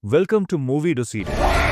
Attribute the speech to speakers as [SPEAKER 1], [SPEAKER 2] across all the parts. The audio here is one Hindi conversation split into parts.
[SPEAKER 1] Welcome to Movie to Series.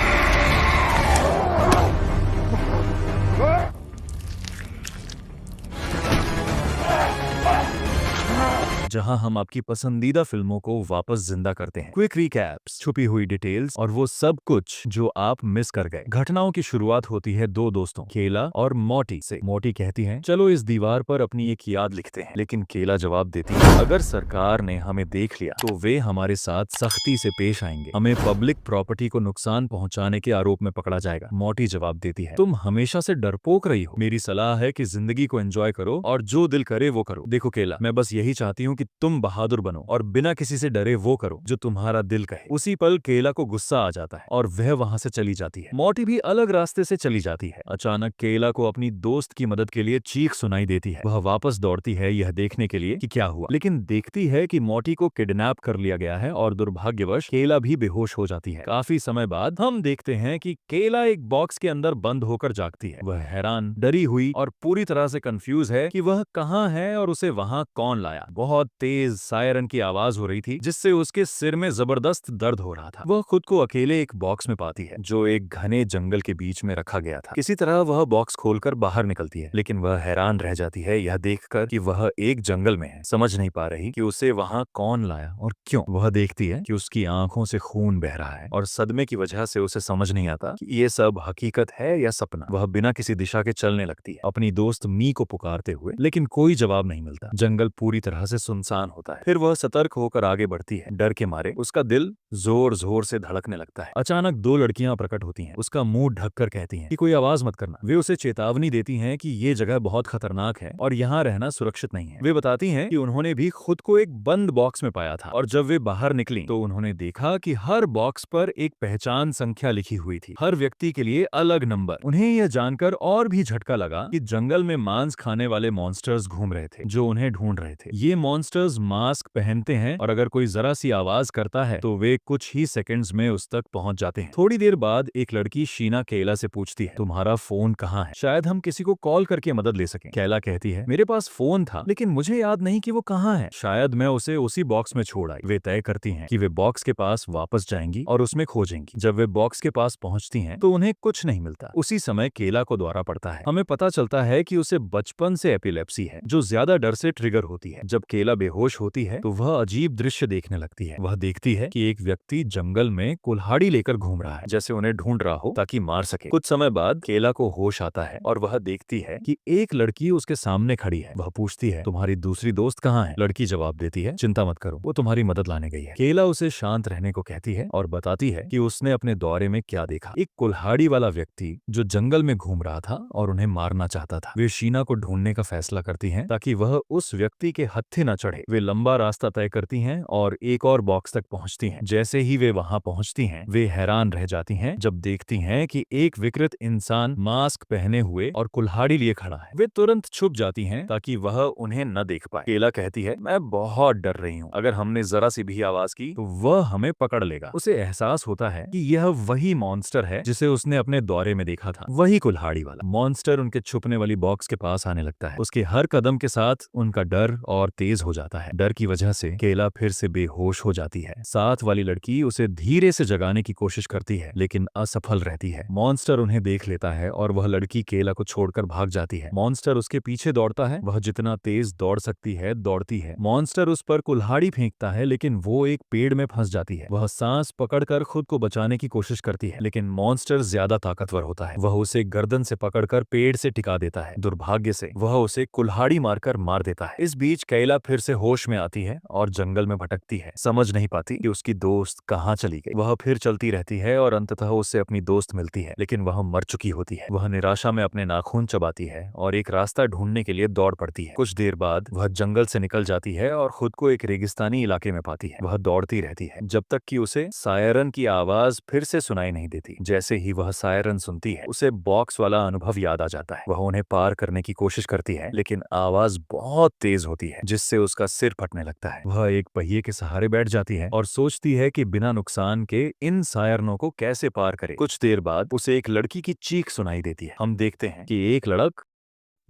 [SPEAKER 1] जहां हम आपकी पसंदीदा फिल्मों को वापस जिंदा करते हैं। क्विक रिकैप्स, छुपी हुई डिटेल्स और वो सब कुछ जो आप मिस कर गए। घटनाओं की शुरुआत होती है दो दोस्तों केला और मोटी से। मोटी कहती है चलो इस दीवार पर अपनी एक याद लिखते हैं, लेकिन केला जवाब देती है अगर सरकार ने हमें देख लिया तो वे हमारे साथ सख्ती से पेश आएंगे, हमें पब्लिक प्रॉपर्टी को नुकसान पहुंचाने के आरोप में पकड़ा जाएगा। मोटी जवाब देती है तुम हमेशा से डरपोक रही हो, मेरी सलाह है कि जिंदगी को एंजॉय करो और जो दिल करे वो करो। देखो केला, मैं बस यही चाहती हूँ कि तुम बहादुर बनो और बिना किसी से डरे वो करो जो तुम्हारा दिल कहे। उसी पल केला को गुस्सा आ जाता है और वह वहां से चली जाती है। मोटी भी अलग रास्ते से चली जाती है। अचानक केला को अपनी दोस्त की मदद के लिए चीख सुनाई देती है। वह वापस दौड़ती है यह देखने के लिए कि क्या हुआ, लेकिन देखती है कि मोटी को किडनैप कर लिया गया है और दुर्भाग्यवश केला भी बेहोश हो जाती है। काफी समय बाद हम देखते हैं कि केला एक बॉक्स के अंदर बंद होकर जागती है। वह हैरान, डरी हुई और पूरी तरह से कंफ्यूज है कि वह कहाँ है और उसे वहां कौन लाया। बहुत तेज सायरन की आवाज हो रही थी जिससे उसके सिर में जबरदस्त दर्द हो रहा था। वह खुद को अकेले एक बॉक्स में पाती है जो एक घने जंगल के बीच में रखा गया था। किसी तरह वह बॉक्स खोलकर बाहर निकलती है, लेकिन वह हैरान रह जाती है यह देखकर कि वह एक जंगल में है। समझ नहीं पा रही कि उसे वहां कौन लाया और क्यों। वह देखती है कि उसकी आंखों से खून बह रहा है और सदमे की वजह से उसे समझ नहीं आता कि ये सब हकीकत है या सपना। वह बिना किसी दिशा के चलने लगती है अपनी दोस्त मी को पुकारते हुए, लेकिन कोई जवाब नहीं मिलता। जंगल पूरी तरह से सुनसान होता है। फिर वह सतर्क होकर आगे बढ़ती है। डर के मारे उसका दिल जोर जोर से धड़कने लगता है। अचानक दो लड़कियां प्रकट होती हैं। उसका मुंह ढककर कहती हैं कि कोई आवाज मत करना। वे उसे चेतावनी देती हैं कि ये जगह बहुत खतरनाक है और यहाँ रहना सुरक्षित नहीं है। वे बताती हैं कि उन्होंने भी खुद को एक बंद बॉक्स में पाया था और जब वे बाहर निकली तो उन्होंने देखा कि हर बॉक्स पर एक पहचान संख्या लिखी हुई थी, हर व्यक्ति के लिए अलग नंबर। उन्हें यह जानकर और भी झटका लगा कि जंगल में मांस खाने वाले मॉन्स्टर्स घूम रहे थे जो उन्हें ढूंढ रहे थे। ये मॉन्स्टर्स मास्क पहनते हैं और अगर कोई जरा सी आवाज करता है तो वे कुछ ही सेकंड्स में उस तक पहुंच जाते हैं। थोड़ी देर बाद एक लड़की शीना केला से पूछती है तुम्हारा फोन कहाँ है, शायद हम किसी को कॉल करके मदद ले सकें। केला कहती है मेरे पास फोन था लेकिन मुझे याद नहीं कि वो कहाँ है, शायद मैं उसे उसी बॉक्स में छोड़ आई। वे तय करती हैं कि वे बॉक्स के पास वापस जाएंगी और उसमें खोजेंगी। जब वे बॉक्स के पास पहुंचती हैं तो उन्हें कुछ नहीं मिलता। उसी समय केला को दौरा पड़ता है। हमें पता चलता है कि उसे बचपन से एपिलेप्सी है जो ज्यादा डर से ट्रिगर होती है। जब केला बेहोश होती है तो वह अजीब दृश्य देखने लगती है। वह देखती है कि एक व्यक्ति जंगल में कुल्हाड़ी लेकर घूम रहा है, जैसे उन्हें ढूंढ रहा हो ताकि मार सके। कुछ समय बाद केला को होश आता है और वह देखती है कि एक लड़की उसके सामने खड़ी है। वह पूछती है तुम्हारी दूसरी दोस्त कहाँ है। लड़की जवाब देती है चिंता मत करो, वो तुम्हारी मदद लाने गई है। केला उसे शांत रहने को कहती है और बताती है कि उसने अपने दौरे में क्या देखा। एक कुल्हाड़ी वाला व्यक्ति जो जंगल में घूम रहा था और उन्हें मारना चाहता था। वे शीना को ढूंढने का फैसला करती हैं ताकि वह उस व्यक्ति के हत्थे न चढ़े। वे लंबा रास्ता तय करती हैं और एक और बॉक्स तक पहुंचती हैं। जैसे ही वे वहां पहुंचती हैं वे हैरान रह जाती हैं जब देखती हैं कि एक विकृत इंसान मास्क पहने हुए और कुल्हाड़ी लिए खड़ा है। वे तुरंत छुप जाती हैं ताकि वह उन्हें न देख पाए। केला कहती है मैं बहुत डर रही हूँ, अगर हमने जरा सी भी आवाज की तो वह हमें पकड़ लेगा। उसे एहसास होता है कि यह वही मॉन्स्टर है जिसे उसने अपने दौरे में देखा था, वही कुल्हाड़ी वाला मॉन्स्टर। उनके छुपने वाली बॉक्स के पास आने लगता है। उसके हर कदम के साथ उनका डर और तेज हो जाता है। डर की वजह से केला फिर से बेहोश हो जाती है। साथ वाली लड़की उसे धीरे से जगाने की कोशिश करती है लेकिन असफल रहती है। मॉन्स्टर उन्हें देख लेता है और वह लड़की केला को छोड़कर भाग जाती है। मॉन्स्टर उसके पीछे दौड़ता है। वह जितना तेज दौड़ सकती है दौड़ती है। मॉन्स्टर उस पर कुल्हाड़ी फेंकता है लेकिन वो एक पेड़ में फंस जाती है। वह सांस पकड़कर खुद को बचाने की कोशिश करती है लेकिन मॉन्स्टर ज्यादा ताकतवर होता है। वह उसे गर्दन से पकड़कर पेड़ से टिका देता है। दुर्भाग्य से वह उसे कुल्हाड़ी मारकर मार देता है। इस बीच कैला फिर से होश में आती है और जंगल में भटकती है, समझ नहीं पाती कि उसकी दोस्त कहाँ चली गई। वह फिर चलती रहती है और अंततः उससे अपनी दोस्त मिलती है लेकिन वह मर चुकी होती है। वह निराशा में अपने नाखून चबाती है और एक रास्ता ढूंढने के लिए दौड़ पड़ती है। कुछ देर बाद वह जंगल से निकल जाती है और खुद को एक रेगिस्तानी इलाके में पाती है। वह दौड़ती रहती है जब तक कि उसे सायरन की आवाज फिर से सुनाई नहीं देती। जैसे ही वह सायरन सुनती है उसे बॉक्स वाला अनुभव याद आ जाता है। वह उन्हें पार करने की कोशिश करती है लेकिन आवाज बहुत तेज होती है जिससे उसका सिर फटने लगता है। वह एक पहिए के सहारे बैठ जाती है और सोचती है कि बिना नुकसान के इन सायरनों को कैसे पार करे। कुछ देर बाद उसे एक लड़की की चीख सुनाई देती है। हम देखते हैं कि एक लड़क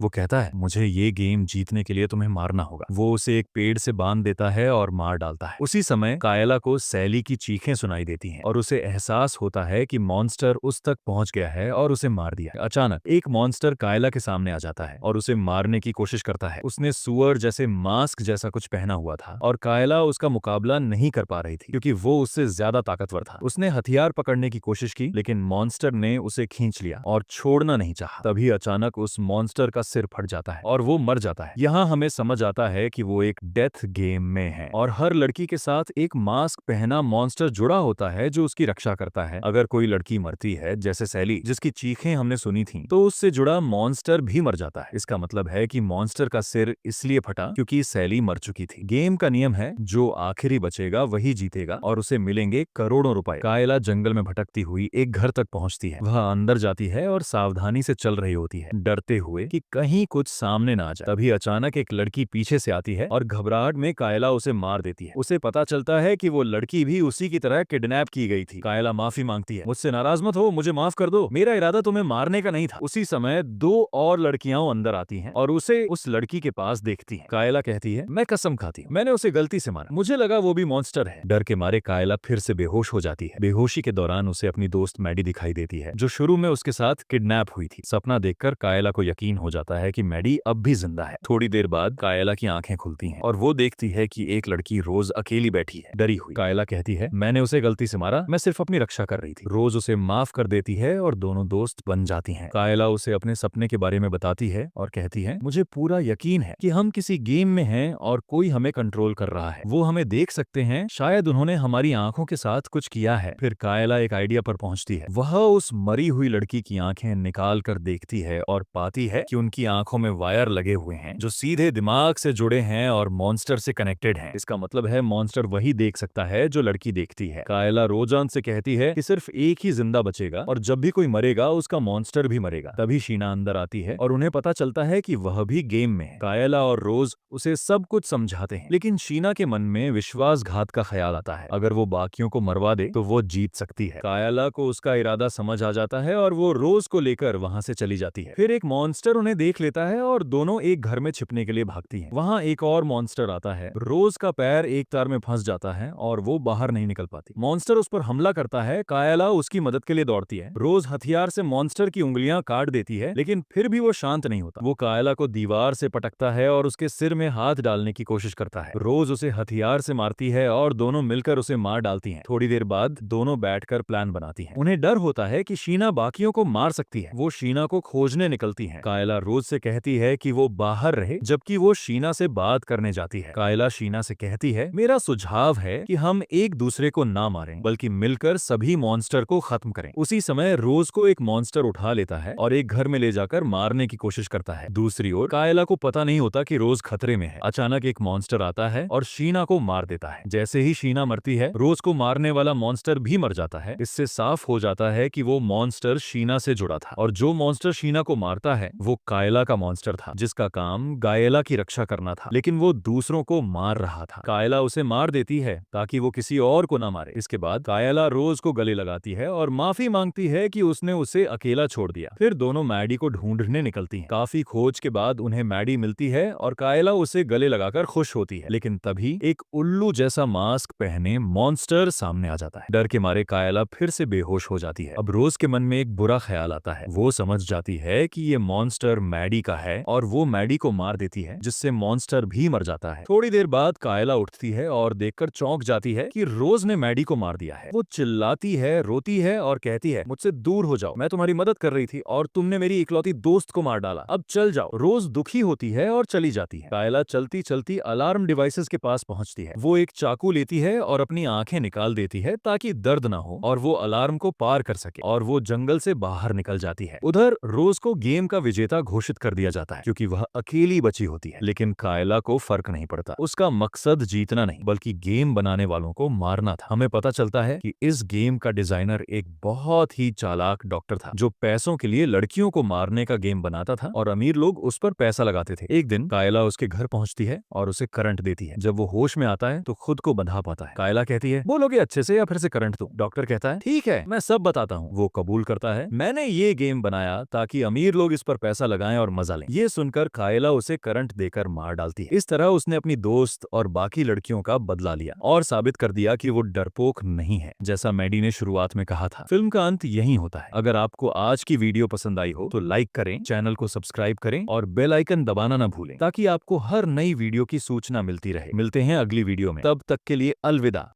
[SPEAKER 1] वो कहता है मुझे ये गेम जीतने के लिए तुम्हें मारना होगा। वो उसे एक पेड़ से बांध देता है और मार डालता है। उसी समय कायला को सैली की चीखें सुनाई देती हैं और उसे एहसास होता है कि मॉन्स्टर उस तक पहुंच गया है और उसे मार दिया। अचानक एक मॉन्स्टर कायला के सामने आ जाता है और उसे मारने की कोशिश करता है। उसने सुअर जैसे मास्क जैसा कुछ पहना हुआ था और कायला उसका मुकाबला नहीं कर पा रही थी क्योंकि वो उससे ज्यादा ताकतवर था। उसने हथियार पकड़ने की कोशिश की लेकिन मॉन्स्टर ने उसे खींच लिया और छोड़ना नहीं चाहा। तभी अचानक उस मॉन्स्टर का सिर फट जाता है और वो मर जाता है। यहाँ हमें समझ आता है कि वो एक डेथ गेम में है और हर लड़की के साथ एक मास्क पहना मॉन्स्टर जुड़ा होता है जो उसकी रक्षा करता है। अगर कोई लड़की मरती है जैसे सैली जिसकी चीखें हमने सुनी थी, तो उससे जुड़ा मॉन्स्टर भी मर जाता है। इसका मतलब है कि मॉन्स्टर का सिर इसलिए फटा क्योंकि सैली मर चुकी थी। गेम का नियम है जो आखिरी बचेगा वही जीतेगा और उसे मिलेंगे करोड़ों रुपए। कायला जंगल में भटकती हुई एक घर तक पहुंचती है। वह अंदर जाती है और सावधानी से चल रही होती है, डरते हुए कि कहीं कुछ सामने ना आ जाए। तभी अचानक एक लड़की पीछे से आती है और घबराहट में कायला उसे मार देती है। उसे पता चलता है कि वो लड़की भी उसी की तरह किडनैप की गई थी। कायला माफी मांगती है, मुझसे नाराज मत हो, मुझे माफ कर दो, मेरा इरादा तुम्हें मारने का नहीं था। उसी समय दो और लड़कियां अंदर आती हैं और उसे उस लड़की के पास देखती हैं। कायला कहती है, मैं कसम खाती हूँ मैंने उसे गलती से मारा, मुझे लगा वो भी मॉन्स्टर है। डर के मारे कायला फिर से बेहोश हो जाती है। बेहोशी के दौरान उसे अपनी दोस्त मैडी दिखाई देती है जो शुरू में उसके साथ किडनैप हुई थी। सपना देखकर कायला को यकीन हो जाता है कि मैडी अब भी जिंदा है। थोड़ी देर बाद कायला की आंखें खुलती हैं और वो देखती है कि एक लड़की रोज अकेली बैठी है, डरी हुई। कायला कहती है, मैंने उसे गलती से मारा, मैं सिर्फ अपनी रक्षा कर रही थी। रोज उसे माफ कर देती है और दोनों दोस्त बन जाती हैं। कायला उसे अपने सपने के बारे में बताती है और कहती है, मुझे पूरा यकीन है कि हम किसी गेम में हैं और कोई हमें कंट्रोल कर रहा है। वो हमें देख सकते हैं, शायद उन्होंने हमारी आंखों के साथ कुछ किया है। फिर कायला एक आइडिया पर पहुंचती है। वह उस मरी हुई लड़की की आंखें निकाल कर देखती है और पाती है कि उनकी आंखों में वायर लगे हुए हैं जो सीधे दिमाग से जुड़े हैं और मॉन्स्टर से कनेक्टेड हैं। इसका मतलब है मॉन्स्टर वही देख सकता है जो लड़की देखती है। कायला रोजान से कहती है कि सिर्फ एक ही जिंदा बचेगा और जब भी कोई मरेगा उसका मॉन्स्टर भी मरेगा। तभी शीना अंदर आती है और उन्हें पता चलता है कि वह भी गेम में है। कायला और रोज उसे सब कुछ समझाते हैं लेकिन शीना के मन में विश्वासघात का ख्याल आता है। अगर वो बाकियों को मरवा दे तो वो जीत सकती है। कायला को उसका इरादा समझ आ जाता है और वो रोज को लेकर वहां से चली जाती है। फिर एक मॉन्स्टर उन्हें देख लेता है और दोनों एक घर में छिपने के लिए भागती हैं। वहां एक और मॉन्स्टर आता है। रोज का पैर एक तार में फंस जाता है और वो बाहर नहीं निकल पाती। मॉन्स्टर उस पर हमला करता है। कायला उसकी मदद के लिए दौड़ती है। रोज हथियार से मॉन्स्टर की उंगलियां काट देती है लेकिन फिर भी वो शांत नहीं होता। वो कायला को दीवार से पटकता है और उसके सिर में हाथ डालने की कोशिश करता है। रोज उसे हथियार से मारती है और दोनों मिलकर उसे मार डालती हैं। थोड़ी देर बाद दोनों बैठकर प्लान बनाती हैं। उन्हें डर होता है कि शीना बाकियों को मार सकती है। वो शीना को खोजने निकलती हैं। कायला रोज से कहती है कि वो बाहर रहे जबकि वो शीना से बात करने जाती है। कायला शीना से कहती है, मेरा सुझाव है कि हम एक दूसरे को ना मारें बल्कि मिलकर सभी मॉन्स्टर को खत्म करें। उसी समय रोज को एक मॉन्स्टर उठा लेता है और एक घर में ले जाकर मारने की कोशिश करता है। दूसरी ओर कायला को पता नहीं होता कि रोज खतरे में है। अचानक एक मॉन्स्टर आता है और शीना को मार देता है। जैसे ही शीना मरती है रोज को मारने वाला मॉन्स्टर भी मर जाता है। इससे साफ हो जाता है कि वो मॉन्स्टर शीना से जुड़ा था और जो मॉन्स्टर शीना को मारता है वो कायला का मॉन्स्टर था जिसका काम गायला की रक्षा करना था, लेकिन वो दूसरों को मार रहा था। कायला उसे मार देती है ताकि वो किसी और को ना मारे। इसके बाद कायला रोज को गले लगाती है और माफी मांगती है कि उसने उसे अकेला छोड़ दिया। फिर दोनों मैडी को ढूंढने निकलती हैं। काफी खोज के बाद उन्हें मैडी मिलती है और कायला उसे गले लगाकर खुश होती है। लेकिन तभी एक उल्लू जैसा मास्क पहने मॉन्स्टर सामने आ जाता है। डर के मारे कायला फिर से बेहोश हो जाती है। अब रोज के मन में एक बुरा ख्याल आता है। वो समझ जाती है कि ये मॉन्स्टर मैडी का है और वो मैडी को मार देती है जिससे मॉन्स्टर भी मर जाता है। थोड़ी देर बाद कायला उठती है और देखकर चौंक जाती है कि रोज ने मैडी को मार दिया है। वो चिल्लाती है, रोती है और कहती है, मुझसे दूर हो जाओ, मैं तुम्हारी मदद कर रही थी और तुमने मेरी इकलौती दोस्त को मार डाला, अब चल जाओ। रोज दुखी होती है और चली जाती है। कायला चलती चलती अलार्म डिवाइसेस के पास पहुंचती है। वो एक चाकू लेती है और अपनी आंखें निकाल देती है ताकि दर्द ना हो और वो अलार्म को पार कर सके और वो जंगल से बाहर निकल जाती है। उधर रोज को गेम का विजेता घोषित कर दिया जाता है क्योंकि वह अकेली बची होती है। लेकिन कायला को फर्क नहीं पड़ता। उसका मकसद जीतना नहीं बल्कि गेम बनाने वालों को मारना था। हमें पता चलता है कि इस गेम का डिजाइनर एक बहुत ही चालाक डॉक्टर था जो पैसों के लिए लड़कियों को मारने का गेम बनाता था और अमीर लोग उस पर पैसा लगाते थे। एक दिन कायला उसके घर पहुंचती है और उसे करंट देती है। जब वो होश में आता है तो खुद को बंधा पाता है। कायला कहती है, बोलोगे अच्छे से या फिर से करंट दूं? डॉक्टर कहता है, ठीक है, मैं सब बताता हूँ। वो कबूल करता है, मैंने ये गेम बनाया ताकि अमीर लोग इस पर पैसा लगाएं जाएं और मजा लें। ये सुनकर कायला उसे करंट देकर मार डालती है। इस तरह उसने अपनी दोस्त और बाकी लड़कियों का बदला लिया और साबित कर दिया कि वो डरपोक नहीं है, जैसा मैडी ने शुरुआत में कहा था। फिल्म का अंत यही होता है। अगर आपको आज की वीडियो पसंद आई हो तो लाइक करें, चैनल को सब्सक्राइब करें और बेल आइकन दबाना ना भूलें, ताकि आपको हर नई वीडियो की सूचना मिलती रहे। मिलते हैं अगली वीडियो में, तब तक के लिए अलविदा।